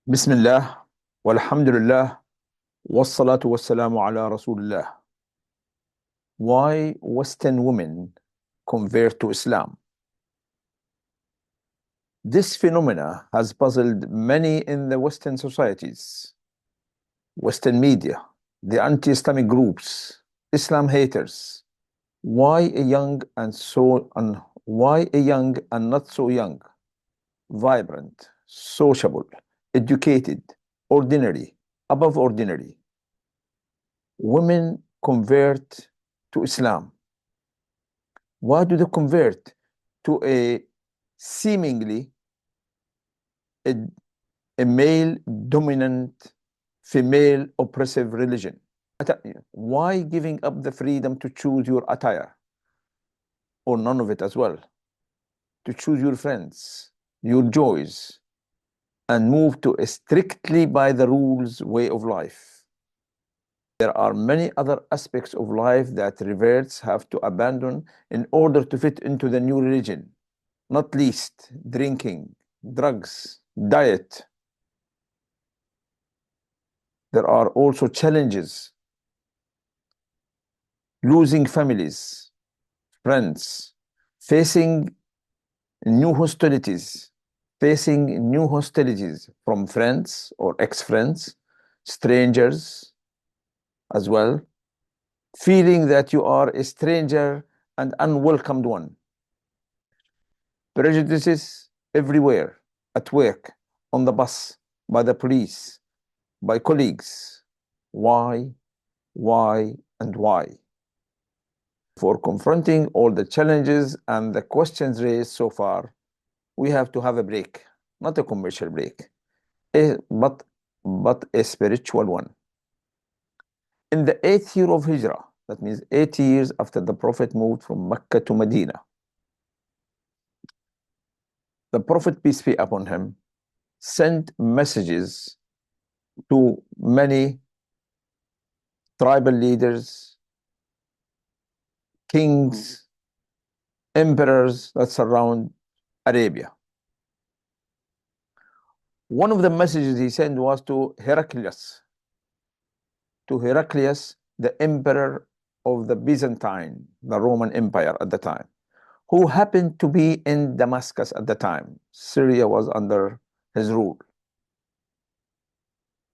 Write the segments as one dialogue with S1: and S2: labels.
S1: بسم الله والحمد لله والصلاة والسلام على رسول الله. Why Western women convert to Islam? This phenomena has puzzled many in the Western societies, Western media, the anti-Islamic groups, Islam haters. Why a young and not so young, vibrant, sociable, educated, ordinary, above ordinary women convert to Islam? Why do they convert to a seemingly a, a male dominant, female oppressive religion? Why giving up the freedom to choose your attire, or none of it as well, to choose your friends, your joys, and move to a strictly by the rules way of life? There are many other aspects of life that reverts have to abandon in order to fit into the new religion, not least drinking, drugs, diet. There are also challenges, losing families, friends, facing new hostilities, from friends or ex-friends, strangers as well, feeling that you are a stranger and unwelcomed one. Prejudices everywhere, at work, on the bus, by the police, by colleagues. Why, and why? For confronting all the challenges and the questions raised so far, we have to have a break, not a commercial break, but a spiritual one. In the 8th year of Hijrah, that means 8 years after the Prophet moved from Mecca to Medina, the Prophet, peace be upon him, sent messages to many tribal leaders, kings, emperors that surround Arabia. One of the messages he sent was to Heraclius, the emperor of the Byzantine, the Roman Empire at the time, who happened to be in Damascus at the time. Syria was under his rule.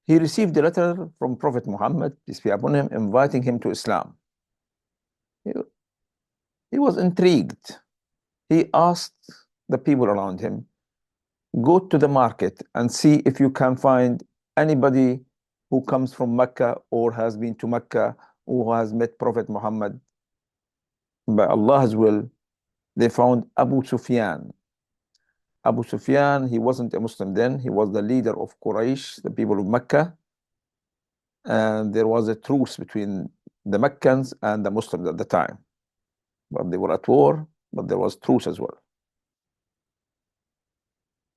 S1: He received a letter from Prophet Muhammad, peace be upon him, inviting him to Islam. He was intrigued. He asked the people around him, go to the market and see if you can find anybody who comes from Mecca or has been to Mecca, who has met Prophet Muhammad. By Allah's will, they found Abu Sufyan. Abu Sufyan, he wasn't a Muslim then. He was the leader of Quraysh, the people of Mecca. And there was a truce between the Meccans and the Muslims at the time. But they were at war, but there was truce as well.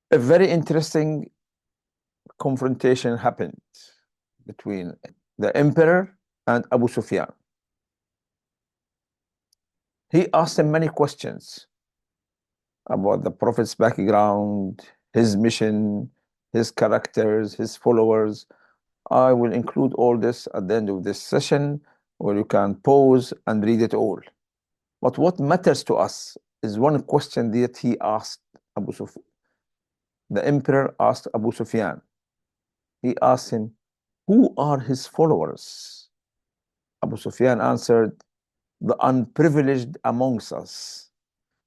S1: A very interesting confrontation happened between the emperor and Abu Sufyan. He asked him many questions about the Prophet's background, his mission, his characters, his followers. I will include all this at the end of this session, where you can pause and read it all. But what matters to us is one question that he asked Abu Sufyan. The emperor asked Abu Sufyan. He asked him, who are his followers? Abu Sufyan answered, the unprivileged amongst us.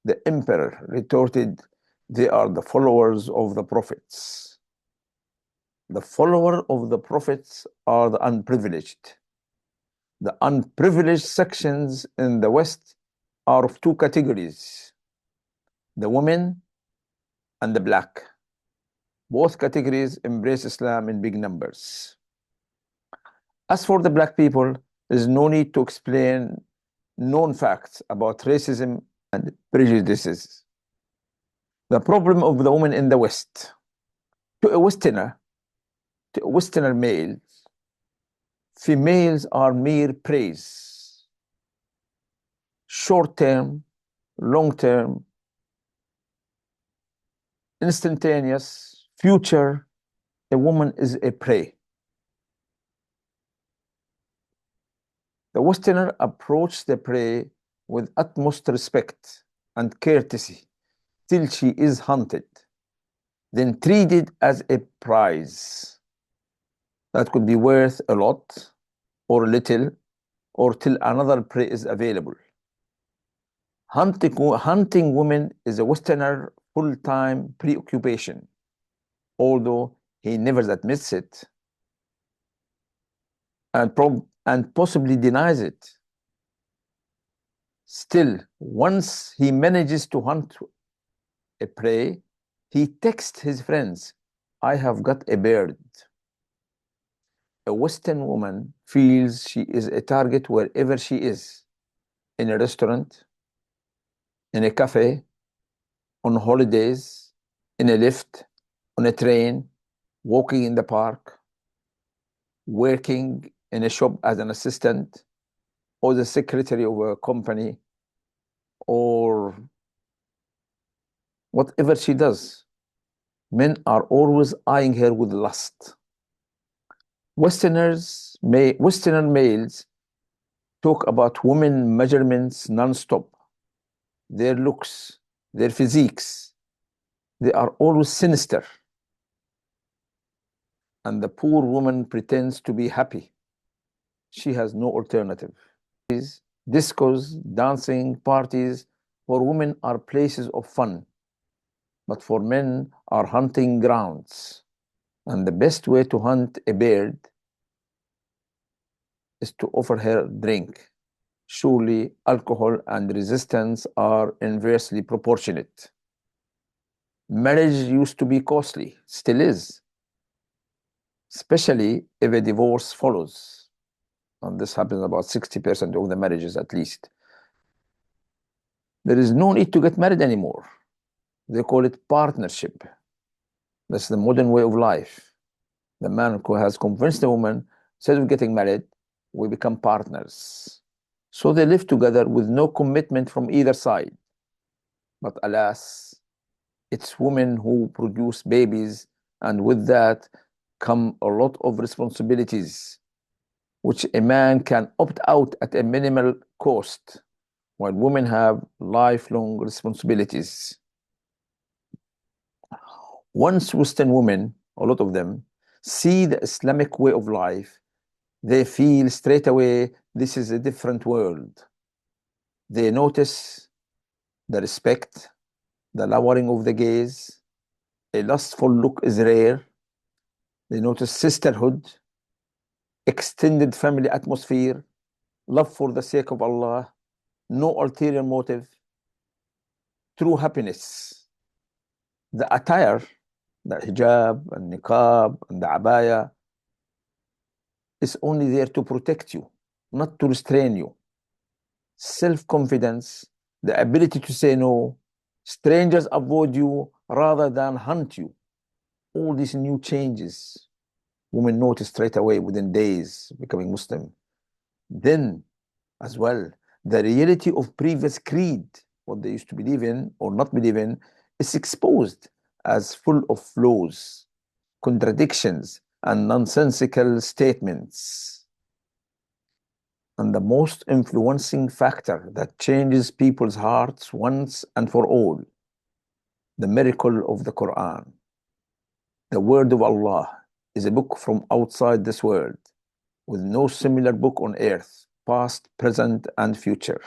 S1: The emperor retorted, they are the followers of the prophets. The followers of the prophets are the unprivileged. The unprivileged sections in the West are of two categories, the women and the black. Both categories embrace Islam in big numbers. As for the black people, there is no need to explain known facts about racism and prejudices. The problem of the woman in the West, to a Westerner male, females are mere praise. Short-term, long-term, instantaneous, future, a woman is a prey. The Westerner approaches the prey with utmost respect and courtesy till she is hunted, then treated as a prize that could be worth a lot or little or till another prey is available. Hunting women is a Westerner full-time preoccupation, although he never admits it and possibly denies it. Still, once he manages to hunt a prey, he texts his friends, "I have got a bird." A Western woman feels she is a target wherever she is, in a restaurant, in a cafe, on holidays, in a lift, on a train, walking in the park, working in a shop as an assistant, or the secretary of a company, or whatever she does. Men are always eyeing her with lust. Westerner males talk about women measurements non-stop. Their looks, their physiques, they are always sinister. And the poor woman pretends to be happy. She has no alternative. Discos, dancing, parties for women are places of fun, but for men are hunting grounds. And the best way to hunt a bird is to offer her drink. Surely alcohol and resistance are inversely proportionate. Marriage used to be costly, still is, especially if a divorce follows. And this happens about 60% of the marriages at least. There is no need to get married anymore. They call it partnership. That's the modern way of life. The man who has convinced the woman, instead of getting married, we become partners. So they live together with no commitment from either side. But alas, it's women who produce babies, and with that come a lot of responsibilities, which a man can opt out at a minimal cost, while women have lifelong responsibilities. Once Western women, a lot of them, see the Islamic way of life, they feel straight away this is a different world. They notice the respect, the lowering of the gaze, a lustful look is rare. They notice sisterhood, extended family atmosphere, love for the sake of Allah, no ulterior motive, true happiness. The attire, the hijab and niqab and the abaya, is only there to protect you, not to restrain you. Self-confidence, the ability to say no, strangers avoid you rather than hunt you. All these new changes, women notice straight away within days becoming Muslim. Then, as well, the reality of previous creed, what they used to believe in or not believe in, is exposed as full of flaws, contradictions, and nonsensical statements. And the most influencing factor that changes people's hearts once and for all, the miracle of the Quran. The word of Allah is a book from outside this world, with no similar book on earth, past, present, and future.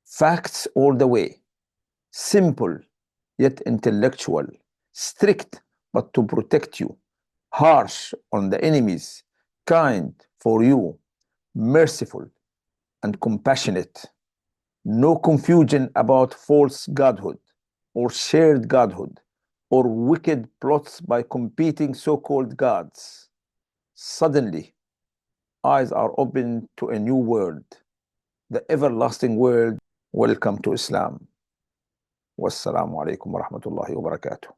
S1: Facts all the way, simple yet intellectual, strict but to protect you, harsh on the enemies, kind for you, merciful and compassionate. No confusion about false godhood or shared godhood or wicked plots by competing so-called gods. Suddenly, eyes are opened to a new world, the everlasting world. Welcome to Islam. Wassalamu alaikum wa rahmatullahi wa barakatuh.